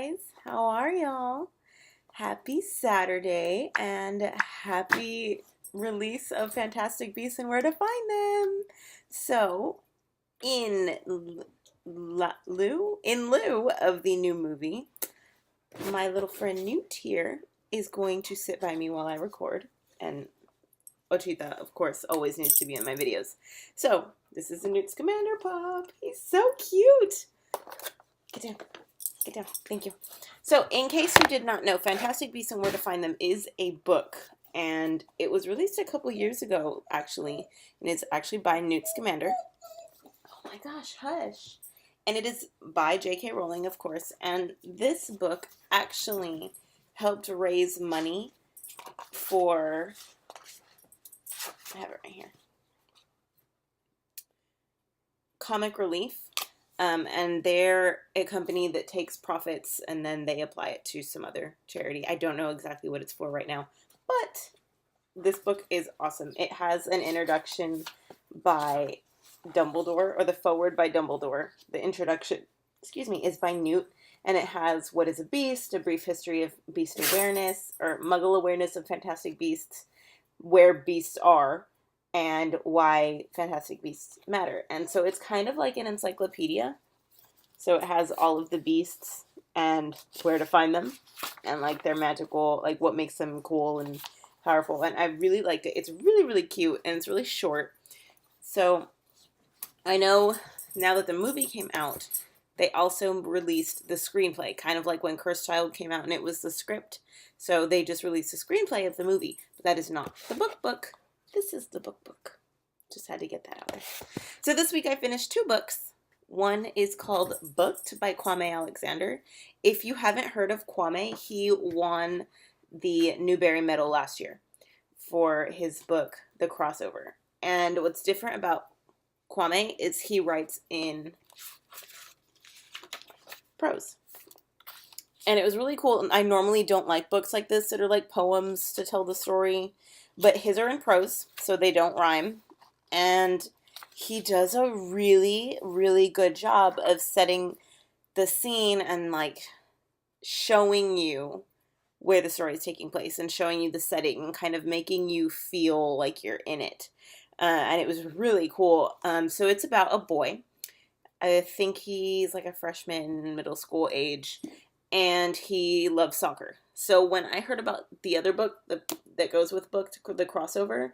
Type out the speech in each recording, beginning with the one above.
guys. How are y'all? Happy Saturday and happy release of Fantastic Beasts and Where to Find Them. So, in lieu of the new movie, my little friend Newt here is going to sit by me while I record. And Ochita, of course, always needs to be in my videos. So, this is a Newt's Commander Pop. He's so cute. Get down. Get down. Thank you. So, in case you did not know, Fantastic Beasts and Where to Find Them is a book. And it was released a couple years ago, actually. And it's actually by Newt Scamander. Oh my gosh, hush. And it is by J.K. Rowling, of course. And this book actually helped raise money for... I have it right here. Comic Relief. And they're a company that takes profits and then they apply it to some other charity. I don't know exactly what it's for right now, but this book is awesome. It has an introduction by Dumbledore, or the foreword by Dumbledore. The introduction, is by Newt, and it has what is a beast, a brief history of beast awareness, or Muggle awareness of Fantastic Beasts, where beasts are, and why Fantastic Beasts matter. And so it's kind of like an encyclopedia. So it has all of the beasts and where to find them and like their magical, like what makes them cool and powerful. And I really liked it. It's really, really cute and it's really short. So I know now that the movie came out, they also released the screenplay, kind of like when Cursed Child came out and it was the script. So they just released the screenplay of the movie, but that is not the book. This is the book. Just had to get that out there. So this week I finished 2 books. One is called Booked by Kwame Alexander. If you haven't heard of Kwame, he won the Newbery Medal last year for his book, The Crossover. And what's different about Kwame is he writes in prose. And it was really cool. I normally don't like books like this that are like poems to tell the story, but his are in prose, so they don't rhyme. And he does a really, really good job of setting the scene and like showing you where the story is taking place and showing you the setting and kind of making you feel like you're in it. And it was really cool. So it's about a boy. I think he's like a freshman, middle school age, and he loves soccer. So when I heard about the other book that goes with book, The Crossover,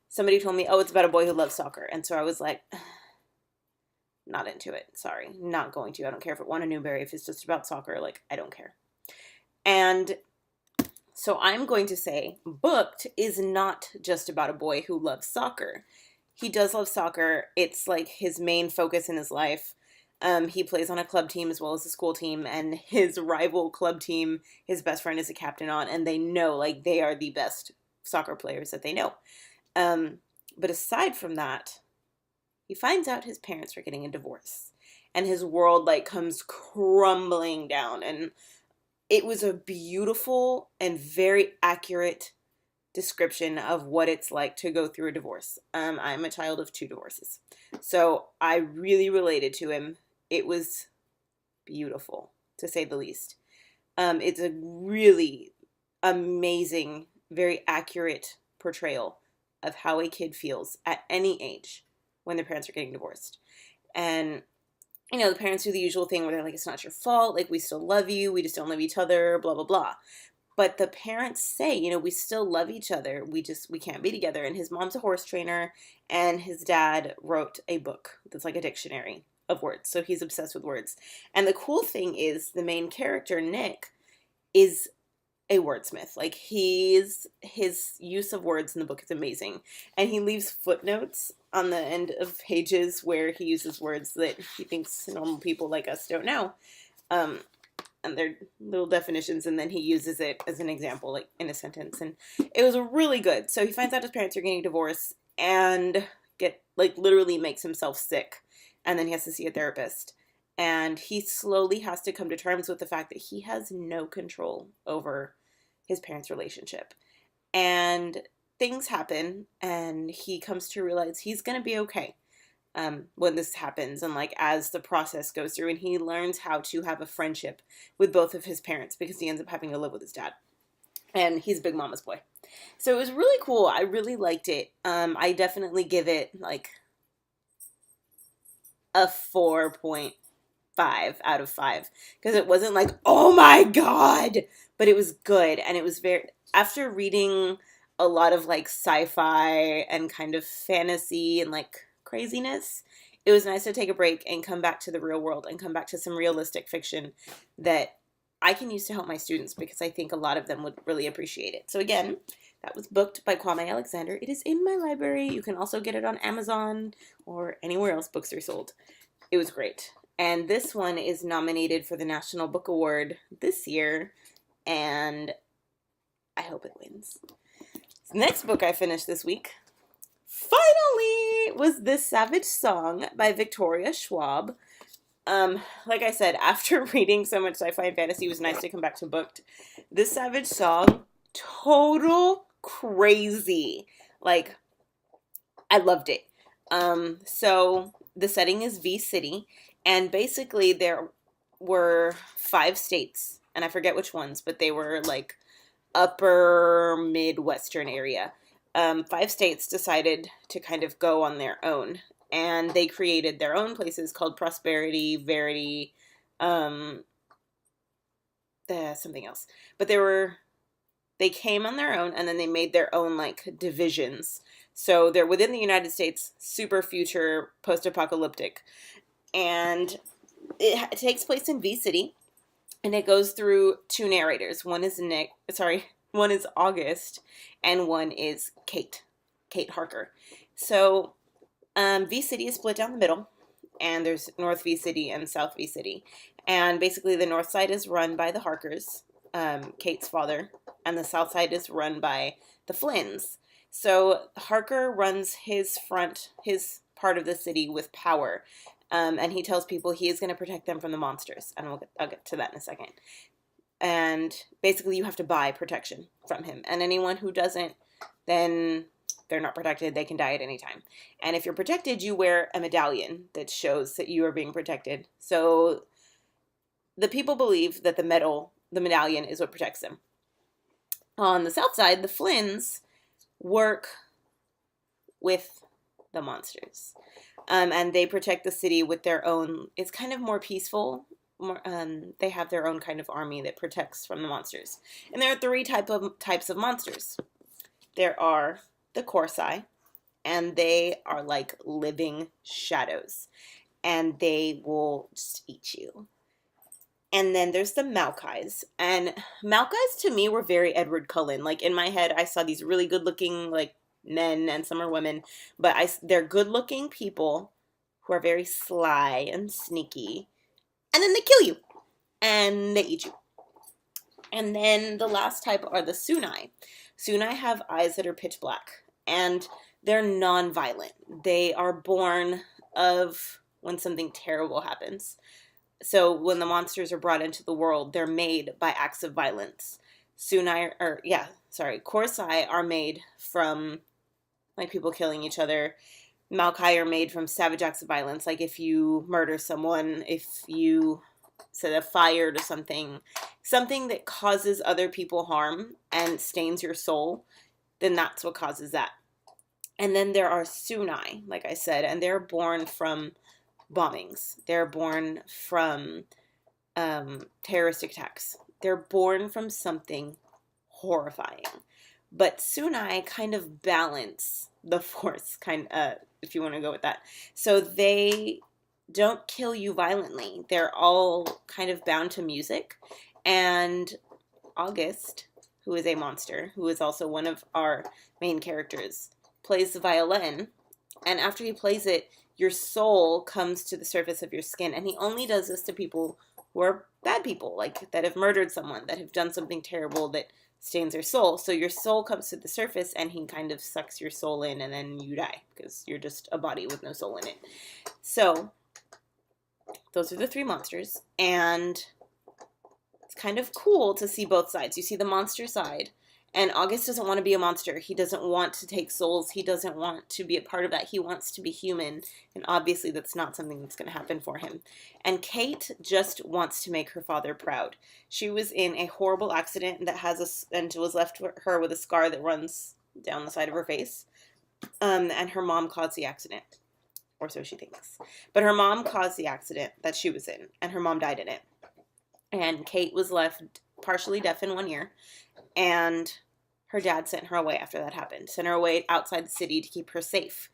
somebody told me, oh, it's about a boy who loves soccer. And so I was like, not into it. Sorry, not going to. I don't care if it won a Newbery. If it's just about soccer, like, I don't care. And so I'm going to say Booked is not just about a boy who loves soccer. He does love soccer. It's like his main focus in his life. He plays on a club team as well as a school team, and his rival club team, his best friend is a captain on, and they know, like, they are the best soccer players that they know. But aside from that, he finds out his parents are getting a divorce, and his world, like, comes crumbling down, and it was a beautiful and very accurate description of what it's like to go through a divorce. I'm a child of 2 divorces, so I really related to him. It was beautiful, to say the least. It's a really amazing, very accurate portrayal of how a kid feels at any age when their parents are getting divorced. And, you know, the parents do the usual thing where they're like, it's not your fault, like, we still love you, we just don't love each other, blah, blah, blah. But the parents say, you know, we still love each other, we can't be together. And his mom's a horse trainer, and his dad wrote a book that's like a dictionary of words, so he's obsessed with words. And the cool thing is, the main character, Nick, is a wordsmith. Like, his use of words in the book is amazing, and he leaves footnotes on the end of pages where he uses words that he thinks normal people like us don't know, and they're little definitions, and then he uses it as an example, like in a sentence. And it was really good. So he finds out his parents are getting divorced and literally makes himself sick, and then he has to see a therapist. And he slowly has to come to terms with the fact that he has no control over his parents' relationship. And things happen, and he comes to realize he's going to be okay. when this happens, and like as the process goes through, and he learns how to have a friendship with both of his parents because he ends up having to live with his dad, and he's a big mama's boy. So it was really cool. I really liked it. I definitely give it like a 4.5 out of 5 because it wasn't like, oh my god, but it was good. And it was very, after reading a lot of like sci-fi and kind of fantasy and like craziness, it was nice to take a break and come back to the real world and come back to some realistic fiction that I can use to help my students because I think a lot of them would really appreciate it. So again, that was booked by Kwame Alexander. It is in my library. You can also get it on Amazon or anywhere else books are sold. It was great. And this one is nominated for the National Book Award this year, and I hope it wins. The next book I finished this week, finally, was This Savage Song by Victoria Schwab. Like I said, after reading so much sci-fi and fantasy, it was nice to come back to booked. This Savage Song, total crazy. Like, I loved it. So the setting is V City, and basically there were 5 states, and I forget which ones, but they were like upper Midwestern area. 5 states decided to kind of go on their own, and they created their own places called Prosperity, Verity, something else. But they came on their own, and then they made their own like divisions. So they're within the United States, super future, post-apocalyptic. And it takes place in V City, and it goes through 2 narrators. One is August, and one is Kate Harker. So V City is split down the middle, and there's North V City and South V City. And basically the north side is run by the Harkers, Kate's father, and the south side is run by the Flynns. So Harker runs his part of the city with power, and he tells people he is going to protect them from the monsters, and I'll get to that in a second. And basically you have to buy protection from him, and anyone who doesn't, then they're not protected. They can die at any time. And if you're protected, you wear a medallion that shows that you are being protected. So the people believe that the medallion is what protects them. On the south side, the Flynns work with the monsters. And they protect the city with their own, it's kind of more peaceful. They have their own kind of army that protects from the monsters. And there are 3 types of monsters. There are the Corsai, and they are like living shadows, and they will just eat you. And then there's the Maokais, and Maokais to me were very Edward Cullen. Like in my head, I saw these really good looking like men, and some are women, but they're good looking people who are very sly and sneaky, and then they kill you and they eat you. And then the last type are the Sunai. Sunai have eyes that are pitch black, and they're non-violent. They are born of when something terrible happens. So when the monsters are brought into the world, they're made by acts of violence. Corsai are made from like people killing each other. Maokai are made from savage acts of violence, like if you murder someone, if you set a fire to something that causes other people harm and stains your soul, then that's what causes that. And then there are Sunai, like I said, and they're born from bombings. They're born from terrorist attacks. They're born from something horrifying. But Sunai kind of balance the force, if you want to go with that. So they don't kill you violently. They're all kind of bound to music. And August, who is a monster, who is also one of our main characters, plays the violin. And after he plays it, your soul comes to the surface of your skin. And he only does this to people who are bad people, like that have murdered someone, that have done something terrible that stains their soul. So your soul comes to the surface, and he kind of sucks your soul in, and then you die because you're just a body with no soul in it. So those are the 3 monsters, and it's kind of cool to see both sides. You see the monster side, And August doesn't want to be a monster. He doesn't want to take souls. He doesn't want to be a part of that. He wants to be human. And obviously that's not something that's going to happen for him. And Kate just wants to make her father proud. She was in a horrible accident that and was left her with a scar that runs down the side of her face. And her mom caused the accident. Or so she thinks. But her mom caused the accident that she was in. And her mom died in it. And Kate was left partially deaf in one ear. And her dad sent her away after that happened. Sent her away outside the city to keep her safe.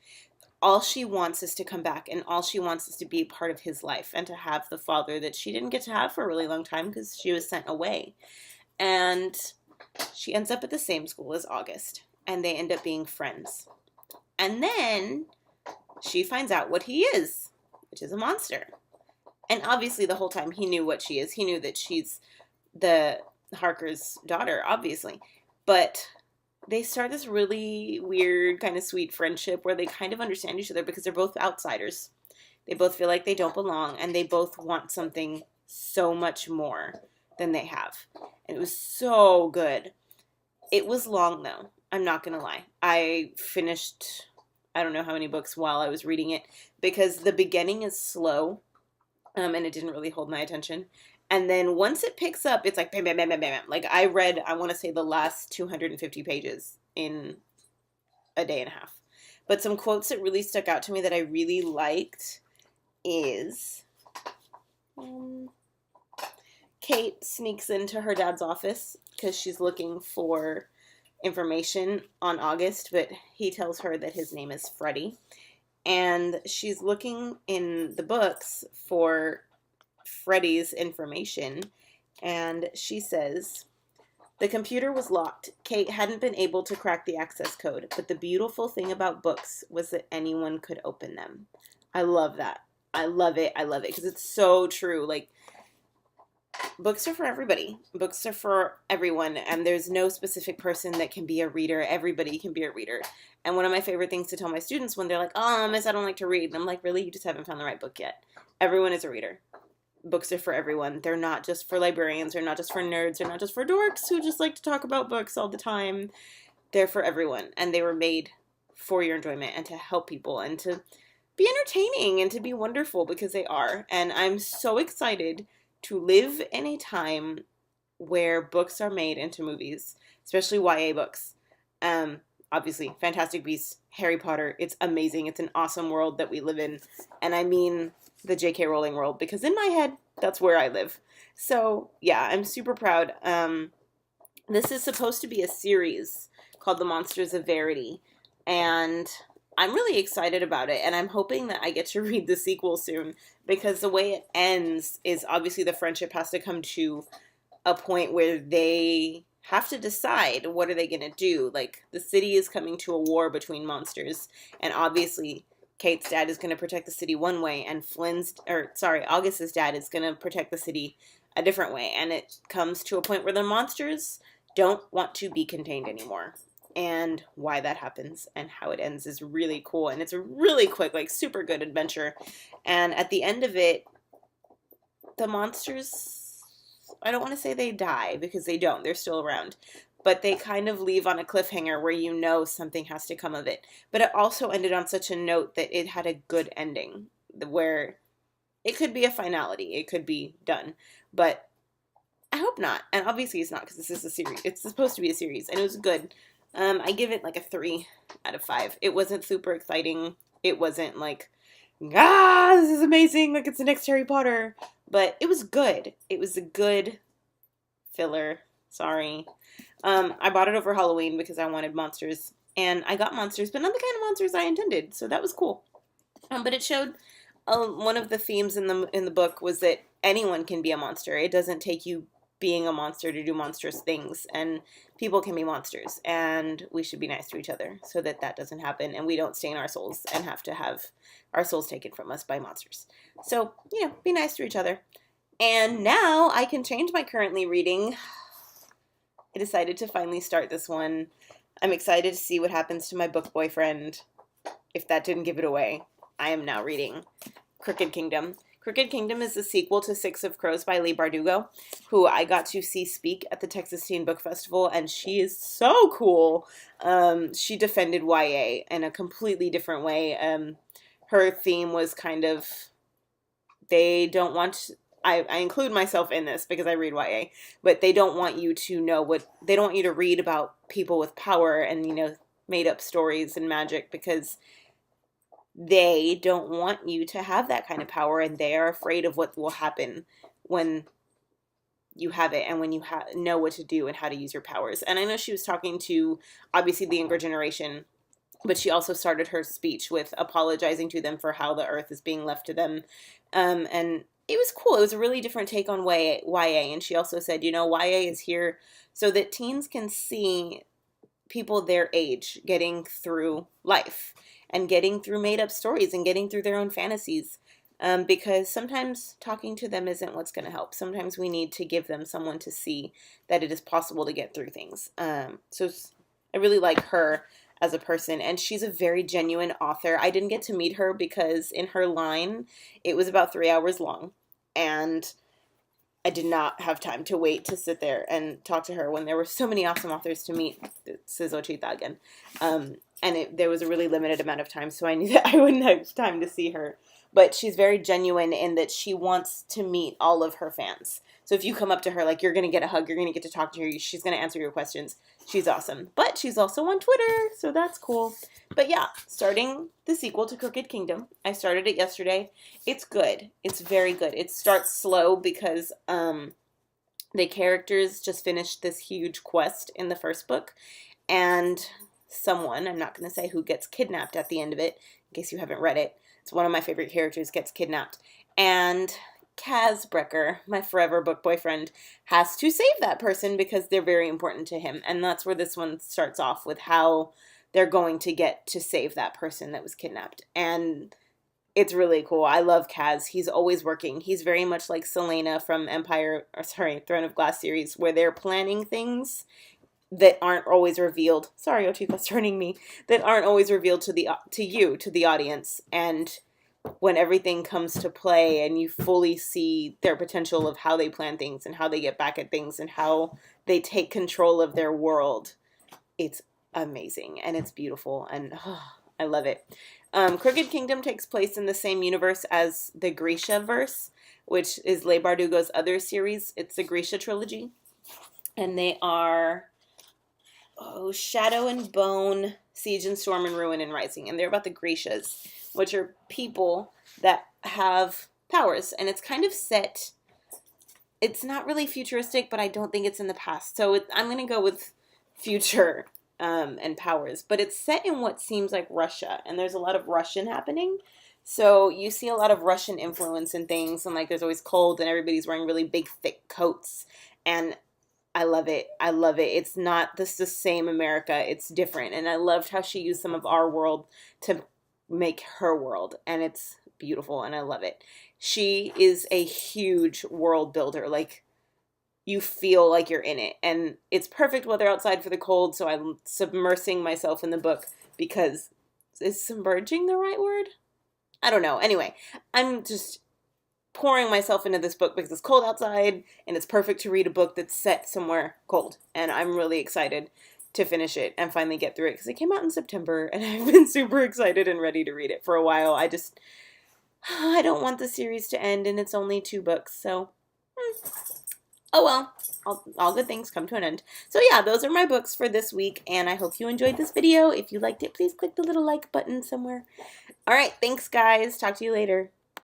All she wants is to come back, and all she wants is to be part of his life and to have the father that she didn't get to have for a really long time because she was sent away. And she ends up at the same school as August, and they end up being friends. And then she finds out what he is, which is a monster. And obviously the whole time he knew what she is. He knew that she's the Harker's daughter, obviously. But they start this really weird, kind of sweet friendship where they kind of understand each other because they're both outsiders. They both feel like they don't belong, and they both want something so much more than they have. And it was so good. It was long, though. I'm not going to lie. I finished, I don't know how many books while I was reading it because the beginning is slow, and it didn't really hold my attention. And then once it picks up, it's like bam, bam, bam, bam, bam. Like I read, I want to say the last 250 pages in a day and a half. But some quotes that really stuck out to me that I really liked is Kate sneaks into her dad's office because she's looking for information on August, but he tells her that his name is Freddie. And she's looking in the books for Freddie's information, and she says, the computer was locked. Kate hadn't been able to crack the access code, but the beautiful thing about books was that anyone could open them. I love that. I love it. I love it because it's so true. Like, books are for everybody. Books are for everyone, and there's no specific person that can be a reader. Everybody can be a reader. And one of my favorite things to tell my students when they're like, oh, miss, I don't like to read. And I'm like, really? You just haven't found the right book yet. Everyone is a reader. Books are for everyone. They're not just for librarians. They're not just for nerds. They're not just for dorks who just like to talk about books all the time. They're for everyone. And they were made for your enjoyment and to help people and to be entertaining and to be wonderful because they are. And I'm so excited to live in a time where books are made into movies, especially YA books. Obviously, Fantastic Beasts, Harry Potter, it's amazing. It's an awesome world that we live in. And I mean the J.K. Rowling world, because in my head, that's where I live. So, yeah, I'm super proud. This is supposed to be a series called The Monsters of Verity, and I'm really excited about it, and I'm hoping that I get to read the sequel soon, because the way it ends is obviously the friendship has to come to a point where they have to decide what are they going to do. Like, the city is coming to a war between monsters, and obviously Kate's dad is going to protect the city one way, and August's dad is going to protect the city a different way. And it comes to a point where the monsters don't want to be contained anymore. And why that happens and how it ends is really cool. And it's a really quick, like, super good adventure. And at the end of it, the monsters, I don't want to say they die, because they don't. They're still around. But they kind of leave on a cliffhanger where you know something has to come of it. But it also ended on such a note that it had a good ending, where it could be a finality. It could be done. But I hope not. And obviously it's not, because this is a series. It's supposed to be a series. And it was good. I give it like a 3 out of 5. It wasn't super exciting. It wasn't like, this is amazing. Like, it's the next Harry Potter. But it was good. It was a good filler. Sorry. I bought it over Halloween because I wanted monsters, and I got monsters, but not the kind of monsters I intended, so that was cool. But it showed one of the themes in the book was that anyone can be a monster. It doesn't take you being a monster to do monstrous things, and people can be monsters, and we should be nice to each other so that that doesn't happen, and we don't stain our souls and have to have our souls taken from us by monsters. So, be nice to each other. And now I can change my currently reading. I decided to finally start this one. I'm excited to see what happens to my book boyfriend. If that didn't give it away, I am now reading Crooked Kingdom. Crooked Kingdom is the sequel to Six of Crows by Leigh Bardugo, who I got to see speak at the Texas Teen Book Festival, and she is so cool. She defended YA in a completely different way. Her theme was kind of, they don't want, I include myself in this because I read YA, but they don't want you to know they don't want you to read about people with power and, made up stories and magic, because they don't want you to have that kind of power, and they are afraid of what will happen when you have it and when you know what to do and how to use your powers. And I know she was talking to, obviously, the younger generation, but she also started her speech with apologizing to them for how the earth is being left to them. And it was cool. It was a really different take on YA. And she also said, YA is here so that teens can see people their age getting through life and getting through made-up stories and getting through their own fantasies. Because sometimes talking to them isn't what's going to help. Sometimes we need to give them someone to see that it is possible to get through things. So I really like her as a person, and she's a very genuine author. I didn't get to meet her because in her line, it was about 3 hours long, and I did not have time to wait to sit there and talk to her when there were so many awesome authors to meet. Sizo Chita again. And there was a really limited amount of time, so I knew that I wouldn't have time to see her. But she's very genuine in that she wants to meet all of her fans. So if you come up to her, you're going to get a hug, you're going to get to talk to her, she's going to answer your questions. She's awesome. But she's also on Twitter, so that's cool. But yeah, starting the sequel to Crooked Kingdom. I started it yesterday. It's good. It's very good. It starts slow because the characters just finished this huge quest in the first book. And someone, I'm not going to say who, gets kidnapped at the end of it, in case you haven't read it. It's one of my favorite characters, gets kidnapped. And Kaz Brecker, my forever book boyfriend, has to save that person because they're very important to him. And that's where this one starts off, with how they're going to get to save that person that was kidnapped. And it's really cool. I love Kaz. He's always working. He's very much like Selena from Throne of Glass series, where they're planning things that aren't always revealed. Sorry, Otika's turning me. That aren't always revealed to the audience. And when everything comes to play and you fully see their potential of how they plan things and how they get back at things and how they take control of their world, it's amazing and it's beautiful, and I love it. Crooked Kingdom takes place in the same universe as the Grisha verse, which is Leigh Bardugo's other series. It's the Grisha trilogy, and they are Shadow and Bone, Siege and Storm and Ruin and Rising, and they're about the Grishas, which are people that have powers, and it's kind of set, it's not really futuristic, but I don't think it's in the past, so I'm going to go with future and powers, but it's set in what seems like Russia, and there's a lot of Russian happening, so you see a lot of Russian influence in things, and there's always cold, and everybody's wearing really big, thick coats, and I love it. I love it. It's not the same America. It's different, and I loved how she used some of our world to make her world, and it's beautiful, and I love it. She is a huge world builder. You feel like you're in it, and it's perfect weather outside for the cold, so I'm submersing myself in the book because, is submerging the right word? I don't know. Anyway, I'm just pouring myself into this book because it's cold outside, and it's perfect to read a book that's set somewhere cold, and I'm really excited to finish it and finally get through it because it came out in September, and I've been super excited and ready to read it for a while. I don't want the series to end, and it's only 2 books, so oh well, all good things come to an end. So yeah, those are my books for this week, and I hope you enjoyed this video. If you liked it, please click the little like button somewhere. All right, thanks guys. Talk to you later.